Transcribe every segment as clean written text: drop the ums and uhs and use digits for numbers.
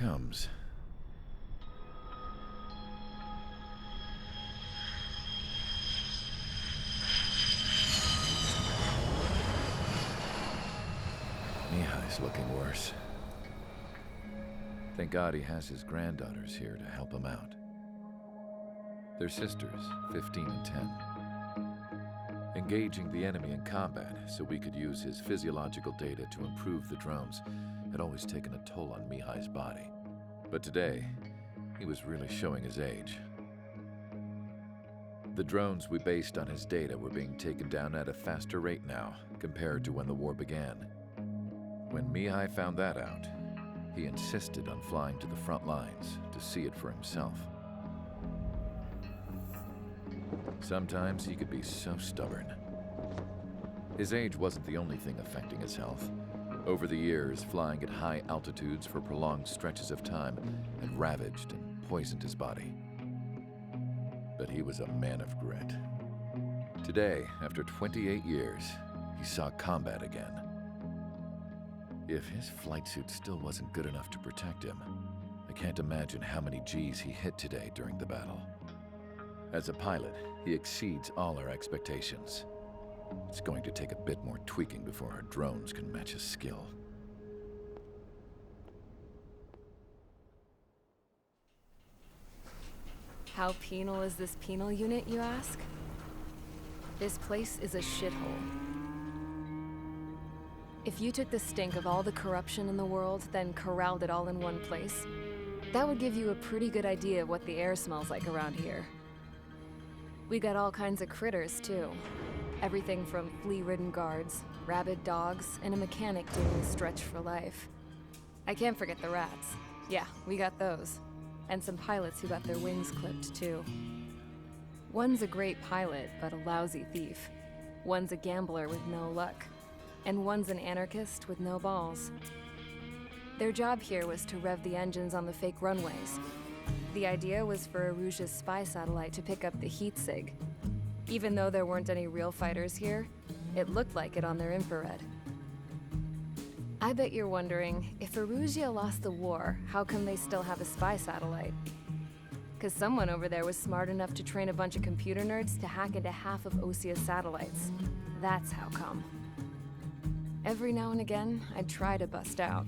comes. Mihai's looking worse. Thank God he has his granddaughters here to help him out. They're sisters, 15 and 10. Engaging the enemy in combat so we could use his physiological data to improve the drones had always taken a toll on Mihai's body. But today, he was really showing his age. The drones we based on his data were being taken down at a faster rate now compared to when the war began. When Mihai found that out, he insisted on flying to the front lines to see it for himself. Sometimes he could be so stubborn. His age wasn't the only thing affecting his health. Over the years, flying at high altitudes for prolonged stretches of time had ravaged and poisoned his body. But he was a man of grit. Today, after 28 years, he saw combat again. If his flight suit still wasn't good enough to protect him, I can't imagine how many Gs he hit today during the battle. As a pilot, he exceeds all our expectations. It's going to take a bit more tweaking before our drones can match his skill. How penal is this penal unit, you ask? This place is a shithole. If you took the stink of all the corruption in the world, then corralled it all in one place, that would give you a pretty good idea of what the air smells like around here. We got all kinds of critters, too. Everything from flea-ridden guards, rabid dogs, and a mechanic doing the stretch for life. I can't forget the rats. Yeah, we got those. And some pilots who got their wings clipped, too. One's a great pilot, but a lousy thief. One's a gambler with no luck. And one's an anarchist with no balls. Their job here was to rev the engines on the fake runways. The idea was for Erusia's spy satellite to pick up the heat sig. Even though there weren't any real fighters here, it looked like it on their infrared. I bet you're wondering, if Erusia lost the war, how come they still have a spy satellite? 'Cause someone over there was smart enough to train a bunch of computer nerds to hack into half of Osia's satellites. That's how come. Every now and again, I'd try to bust out.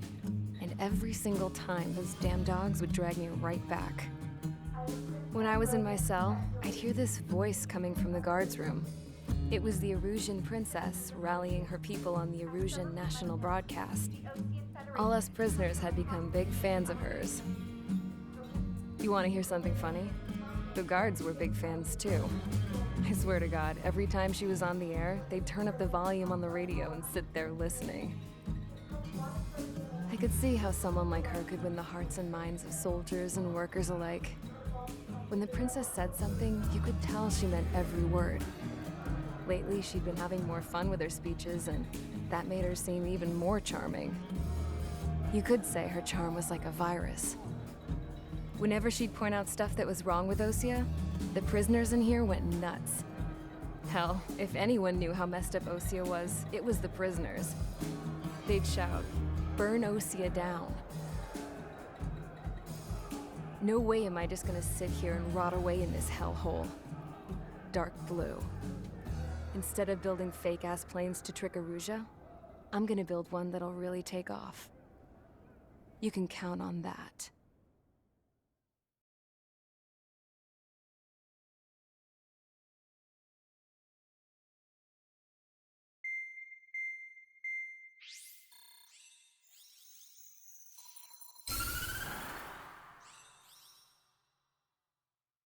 And every single time, those damn dogs would drag me right back. When I was in my cell, I'd hear this voice coming from the guards room. It was the Erusian princess rallying her people on the Erusian national broadcast. All us prisoners had become big fans of hers. You want to hear something funny? The guards were big fans too. I swear to God, every time she was on the air, they'd turn up the volume on the radio and sit there listening. I could see how someone like her could win the hearts and minds of soldiers and workers alike. When the princess said something, you could tell she meant every word. Lately, she'd been having more fun with her speeches, and that made her seem even more charming. You could say her charm was like a virus. Whenever she'd point out stuff that was wrong with Osia, the prisoners in here went nuts. Hell, if anyone knew how messed up Osia was, it was the prisoners. They'd shout, "Burn Osia down." No way am I just gonna sit here and rot away in this hellhole. Dark blue. Instead of building fake-ass planes to trick Erusia, I'm gonna build one that'll really take off. You can count on that.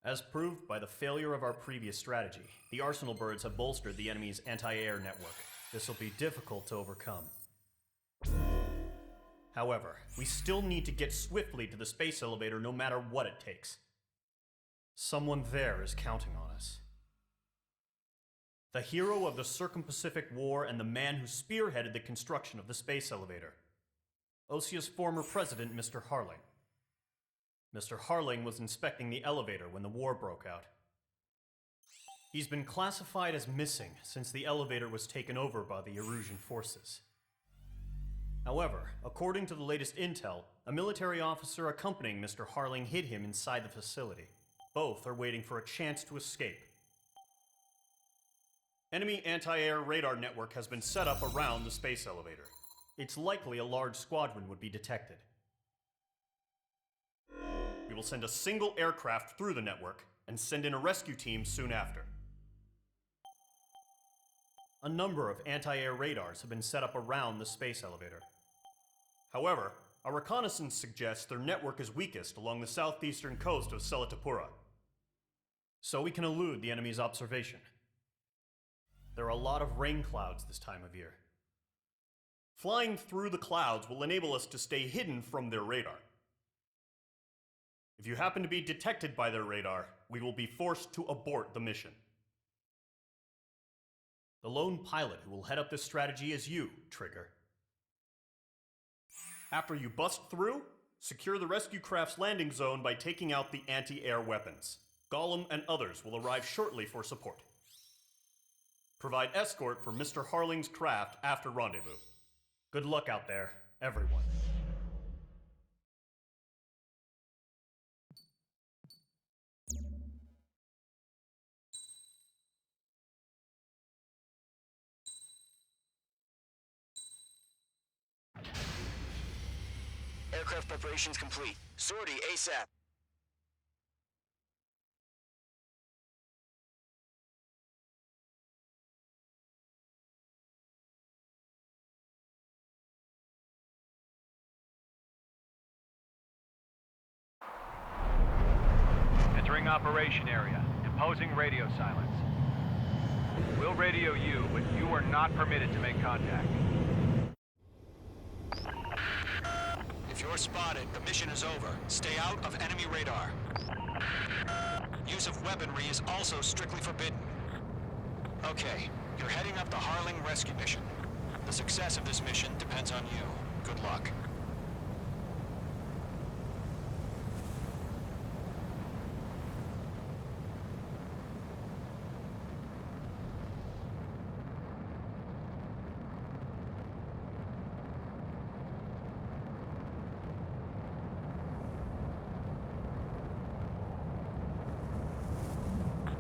As proved by the failure of our previous strategy, the Arsenal birds have bolstered the enemy's anti-air network. This will be difficult to overcome. However, we still need to get swiftly to the space elevator no matter what it takes. Someone there is counting on us. The hero of the Circum-Pacific War and the man who spearheaded the construction of the space elevator. Osia's former president, Mr. Harling. Mr. Harling was inspecting the elevator when the war broke out. He's been classified as missing since the elevator was taken over by the Erusian forces. However, according to the latest intel, a military officer accompanying Mr. Harling hid him inside the facility. Both are waiting for a chance to escape. Enemy anti-air radar network has been set up around the space elevator. It's likely a large squadron would be detected. We will send a single aircraft through the network and send in a rescue team soon after. A number of anti-air radars have been set up around the space elevator. However, our reconnaissance suggests their network is weakest along the southeastern coast of Selatapura, so we can elude the enemy's observation. There are a lot of rain clouds this time of year. Flying through the clouds will enable us to stay hidden from their radar. If you happen to be detected by their radar, we will be forced to abort the mission. The lone pilot who will head up this strategy is you, Trigger. After you bust through, secure the rescue craft's landing zone by taking out the anti-air weapons. Gollum and others will arrive shortly for support. Provide escort for Mr. Harling's craft after rendezvous. Good luck out there, everyone. Aircraft preparations complete. Sortie ASAP. Entering operation area. Imposing radio silence. We'll radio you, but you are not permitted to make contact. If you're spotted, the mission is over. Stay out of enemy radar. Use of weaponry is also strictly forbidden. Okay, you're heading up the Harling rescue mission. The success of this mission depends on you. Good luck.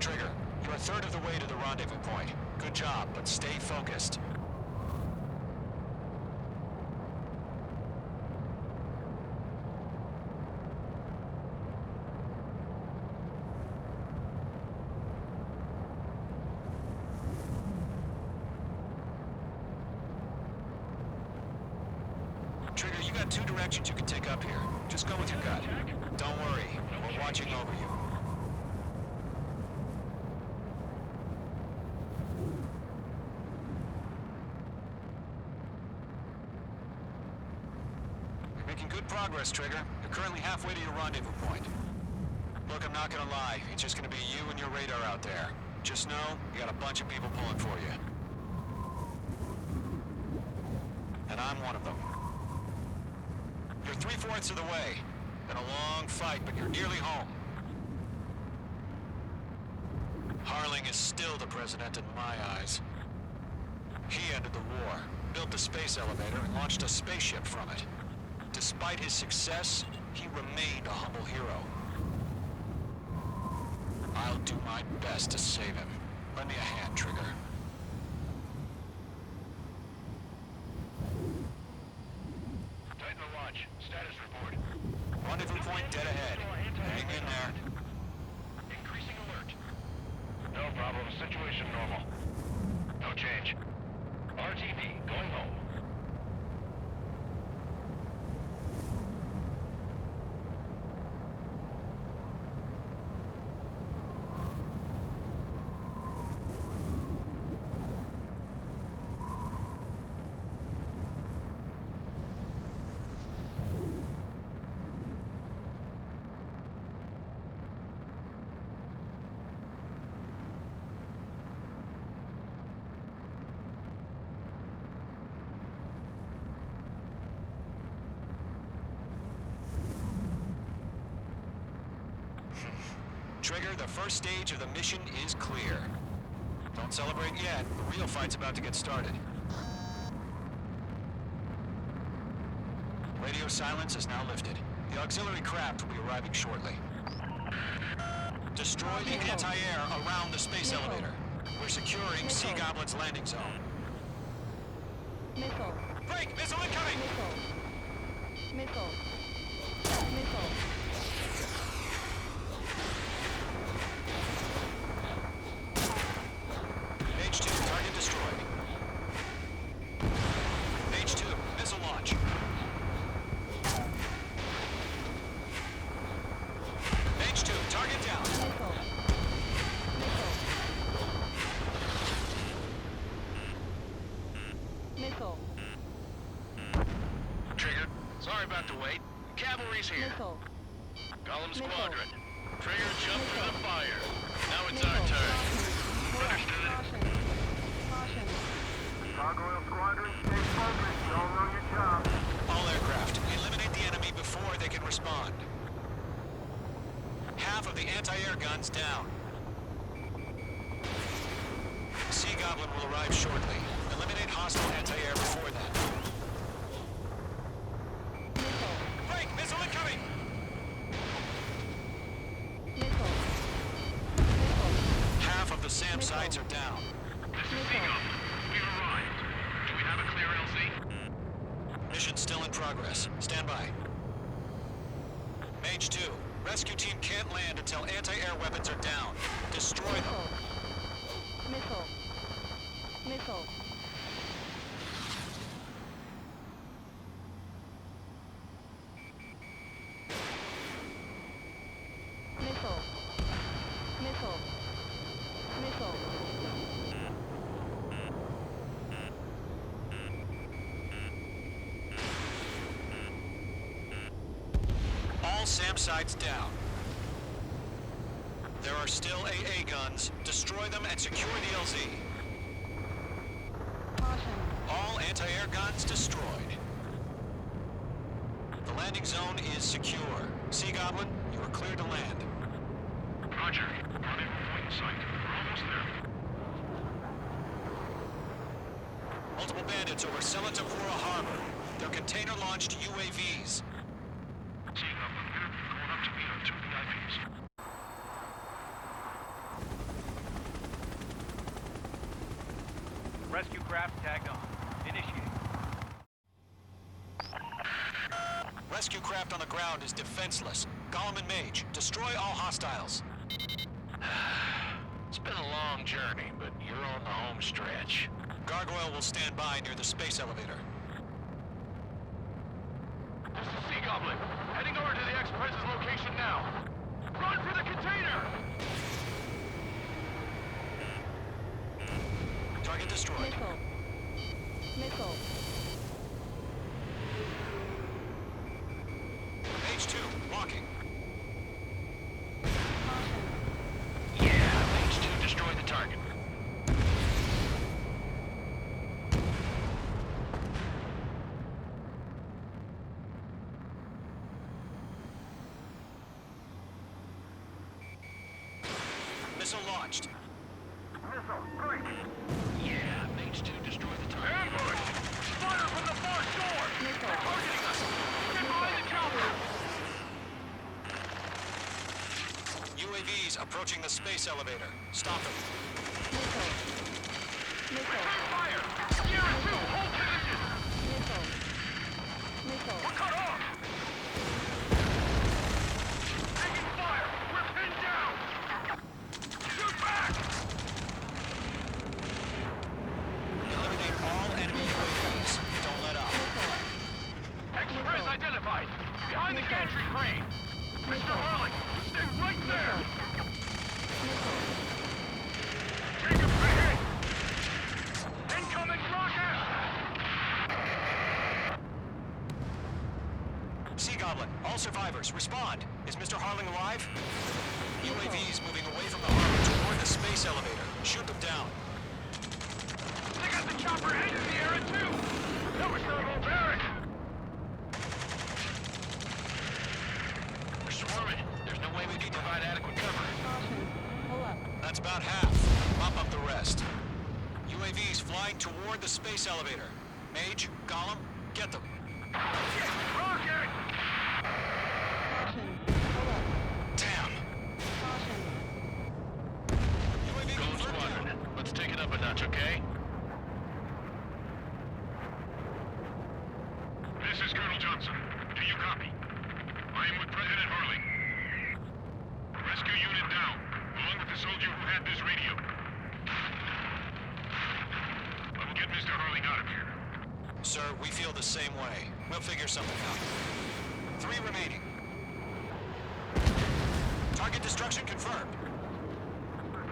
Trigger, you're a third of the way to the rendezvous point. Good job, but stay focused. Trigger, you got two directions you can take up here. Just go with your gut. Don't worry, we're watching over you. You're making good progress, Trigger. You're currently halfway to your rendezvous point. Look, I'm not gonna lie. It's just gonna be you and your radar out there. Just know, you got a bunch of people pulling for you. And I'm one of them. You're 3/4 of the way. Been a long fight, but you're nearly home. Harling is still the president in my eyes. He ended the war, built the space elevator, and launched a spaceship from it. Despite his success, he remained a humble hero. I'll do my best to save him. Lend me a hand, Trigger. Titan launch. Status report. Rendezvous point dead ahead. Hang in there. Increasing alert. No problem. Situation normal. No change. RTV, going home. Trigger, the first stage of the mission is clear. Don't celebrate yet. The real fight's about to get started. radio silence is now lifted. The auxiliary craft will be arriving shortly. Destroy the anti-air around the space elevator. We're securing Sea Goblin's landing zone. Missile. Break! Missile incoming! Missile. Missile. Missile. Mage 2, target destroyed. Mage 2, missile launch. Mage 2, target down. Missile. Missile. Missile. Trigger, sorry about the wait. Cavalry's here. Missile. Gollum Missile. Squadron. Trigger, jump through the fire. Now it's Missile. our turn. Caution. Understood. Caution. Gargoyle Squadron, stay focused. Y'all know your job. All aircraft, eliminate the enemy before they can respond. Half of the anti-air guns down. Sea Goblin will arrive shortly. Eliminate hostile anti-air before then. Missile. Break! Missile incoming! Missile. Half of the SAM sites are down. This is Seagull. We've arrived. Do we have a clear LZ? Mission still in progress. Stand by. Mage 2, rescue team can't land until anti-air weapons are down. Destroy them. Missile. Missile. Missile. Missile. Missile. All SAM sites down. There are still AA guns. Destroy them and secure the LZ. Caution. All anti-air guns destroyed. The landing zone is secure. Sea Goblin, you are clear to land. Roger. Rendezvous point in sight. We're almost there. Multiple bandits over Selatapura Harbor. They're container-launched UAVs. Sea Goblin here. Going up to meet our two VIPs. Rescue craft tagged on. Initiate. Rescue craft on the ground is defenseless. Gollum and Mage, destroy all hostiles. It's been a long journey, but you're on the home stretch. Gargoyle will stand by near the space elevator. This is Sea Goblin. Heading over to the Express's location now. Run for the container! Target destroyed. Missile. Missile. Mage 2, walking. Caution. Yeah, Mage 2 destroy the target. Missile launched. Missile, break. Yeah, Mage 2 destroy the target. Ambush! Fire from the far shore! Missile. Targeting us! Get behind the chopper! UAVs approaching the space elevator. Stop them. Missile. Missile. Fire! Sierra 2, hold position! Missile. Missile. We're cut off! Taking fire! We're pinned down! Shoot back! Eliminate all enemy UAVs. Don't let up. Express identified! Behind the gantry crane! Mr. Harling, stay right there! Take him for hit! Incoming rocket! Sea Goblin, all survivors, respond. Is Mr. Harling alive? UAVs moving away from the harbor toward the space elevator. Shoot them down. They got the chopper headed in the air at 2! That was Servo Barrett! We're swarming. There's no way we can provide adequate cover. Caution. Pull up. That's about half. Bump up the rest. UAVs flying toward the space elevator. Mage, Gollum, get them. Rocket! Johnson. Do you copy? I am with President Harling. Rescue unit down, along with the soldier who had this radio. I will get Mr. Harling out of here. Sir, we feel the same way. We'll figure something out. 3 remaining. Target destruction confirmed.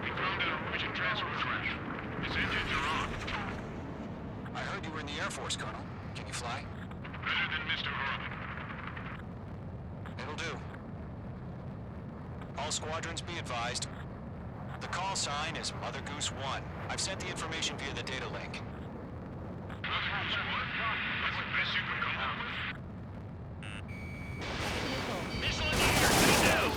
We found an Norwegian transfer crash. Its engines are on. I heard you were in the Air Force, Colonel. Can you fly? Better than Mr. Harling. It'll do. All squadrons be advised. The call sign is Mother Goose 1. I've sent the information via the data link. Mother Goose 1? That's the best you can come up with? Missile. Missile in the air! Get down!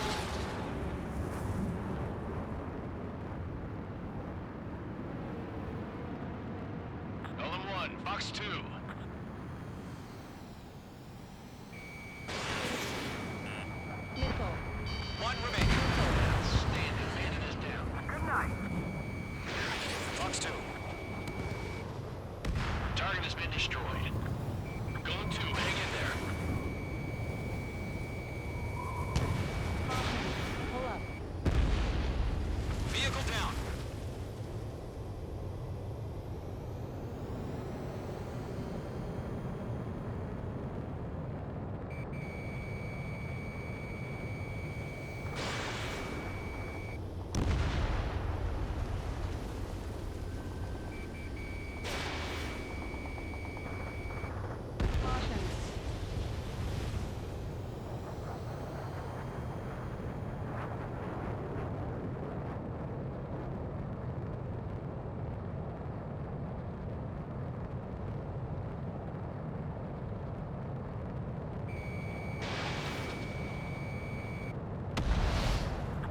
Golem 1, Fox 2. Missile. 1 remaining. Standing, bandit is down. Good night. Fox 2. Target has been destroyed. Golem 2, hang in there. Pull up. Vehicle down. Caution.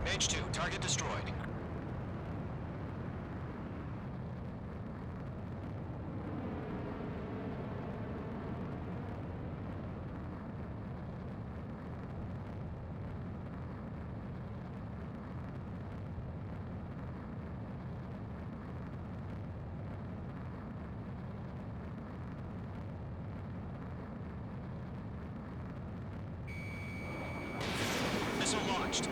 Mage 2, target destroyed. Missile launched.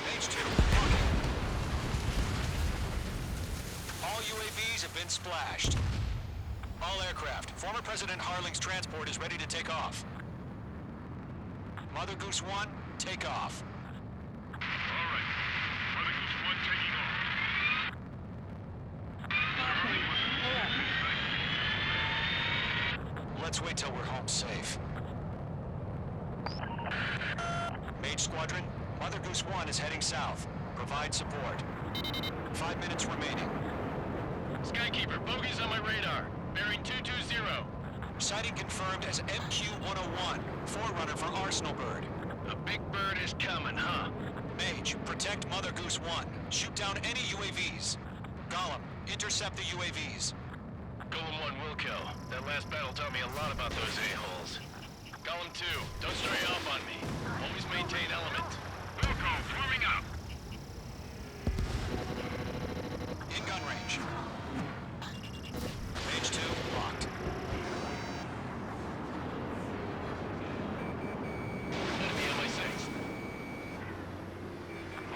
Mage 2, walking. All UAVs have been splashed. All aircraft. Former President Harling's transport is ready to take off. Mother Goose 1, take off. All right. Mother Goose 1 taking off. Caution. Pull up. Let's wait till we're home safe. Mage Squadron, Mother Goose 1 is heading south. Provide support. 5 minutes remaining. Skykeeper, bogeys on my radar. Bearing 220. Sighting confirmed as MQ-101, forerunner for Arsenal Bird. A big bird is coming, huh? Mage, protect Mother Goose 1. Shoot down any UAVs. Gollum, intercept the UAVs. Golem 1 will kill. That last battle taught me a lot about those a-holes. Golem 2, don't stray off on me. Always maintain element. Wilco, forming up. In gun range. Mage 2, locked. Enemy on my 6.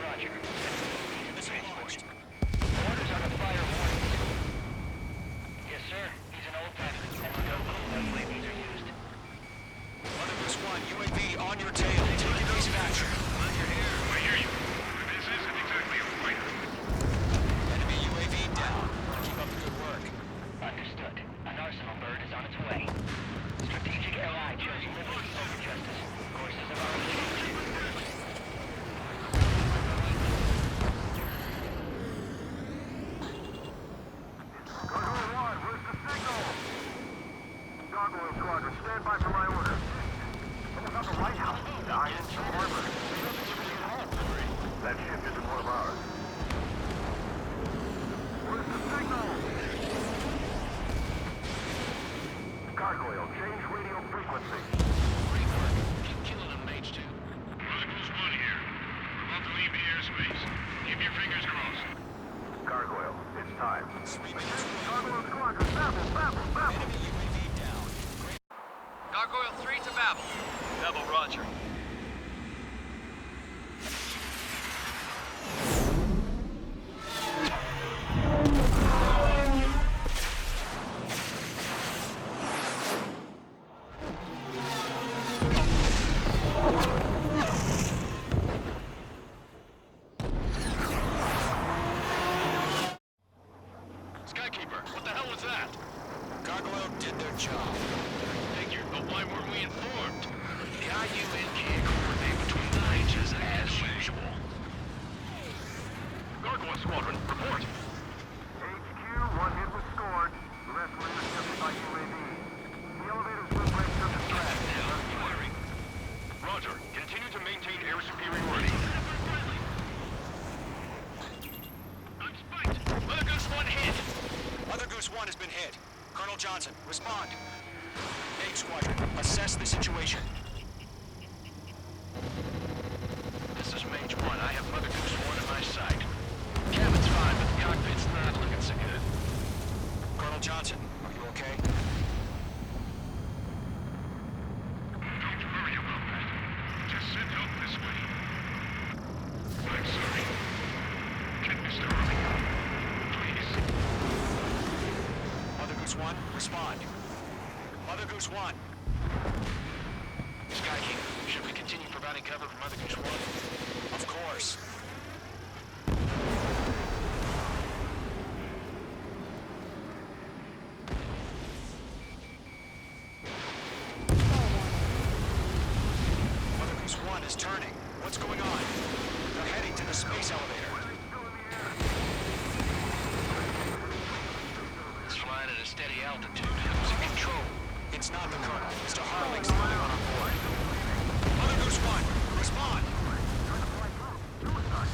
Roger. Missile launched. Orders on a fire warning. Yes, sir. He's an old veteran. That's UAVs are used. Mother Goose 1, UAV on your tail. Taking dispatcher. Glad you're here. I hear you. This isn't exactly a fighter. Enemy UAV down. Keep up the good work. Understood. An Arsenal Bird is on its way. Strategic ally chose liberty over justice. Courses have already changed. Gargoyle 1, where's the signal? Gargoyle Squadron, stand by for my order. Someone's on the lighthouse. Died in harbor. That ship isn't one of ours. Where's the signal? Gargoyle, change radio frequency. Great work. Keep killing them, Mage 2. Roscoe's 1 here. We're about to leave the airspace. Keep your fingers crossed. Gargoyle, it's time. 3 minutes. Gargoyle squadron, babble, babble, babble. Enemy UAV down. Gargoyle 3 to Babel. Babel, roger. Skykeeper, what the hell was that? Gargoyle did their job. Figured, but why weren't we informed? The IUN can't coordinate between the H's as usual. Gargoyle Squadron, report. HQ, one hit was scored. The rest were intercepted by UAV. The elevator's been break took a threat. Firing. Roger. Continue to maintain air superiority. I'm spiked. Mother Goose 1 hit. Mother Goose 1 has been hit. Colonel Johnson, respond. Mage Squadron, assess the situation. This is Mage 1. I have Mother Goose 1 in my sight. Cabin's fine, but the cockpit's not looking so good. Colonel Johnson, are you okay? Don't worry about that. Just send help this way. I'm sorry. Get Mr. Harley out. Please. Mother Goose 1, respond. Mother Goose 1. Skykeeper, should we continue providing cover for Mother Goose 1? Of course. Mother Goose 1 is turning. What's going on? They're heading to the space elevator. It's flying at a steady altitude. Who's in control? It's not the Colonel. Mr. Harling's the only one on board. Mother Goose 1, respond!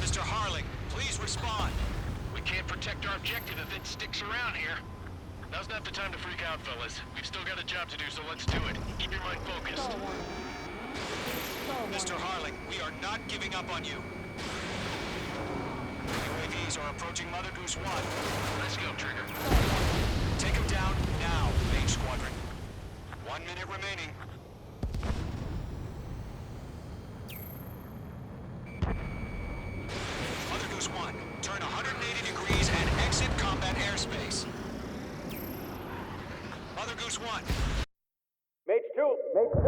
Mr. Harling, please respond. We can't protect our objective if it sticks around here. Now's not the time to freak out, fellas. We've still got a job to do, so let's do it. Keep your mind focused. Mr. Harling, we are not giving up on you. UAVs are approaching Mother Goose 1. Let's go, Trigger. Take him down now, Mage Squadron. 1 minute remaining. Mother Goose 1, turn 180 degrees and exit combat airspace. Mother Goose 1. Mage 2, Mage 2.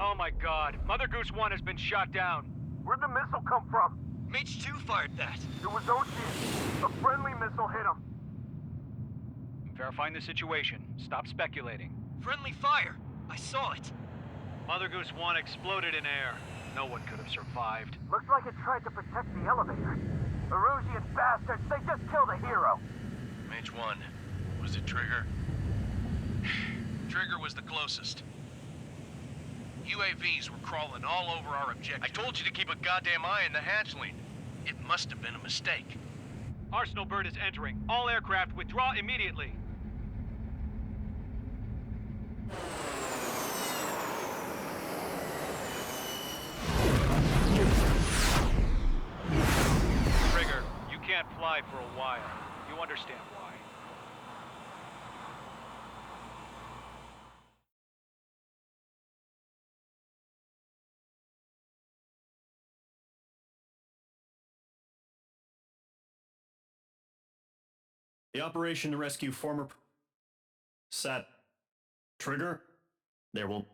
Oh my god. Mother Goose 1 has been shot down. Where'd the missile come from? Mage 2 fired that. It was Ocean. A friendly missile hit him. Verifying the situation. Stop speculating. Friendly fire. I saw it. Mother Goose 1 exploded in air. No one could have survived. Looks like it tried to protect the elevator. Erusian bastards, they just killed a hero. Mage 1. Was it Trigger? Trigger was the closest. UAVs were crawling all over our objective. I told you to keep a goddamn eye on the hatchling. It must have been a mistake. Arsenal Bird is entering. All aircraft withdraw immediately. Trigger, you can't fly for a while. You understand why. The operation to rescue former Trigger. There will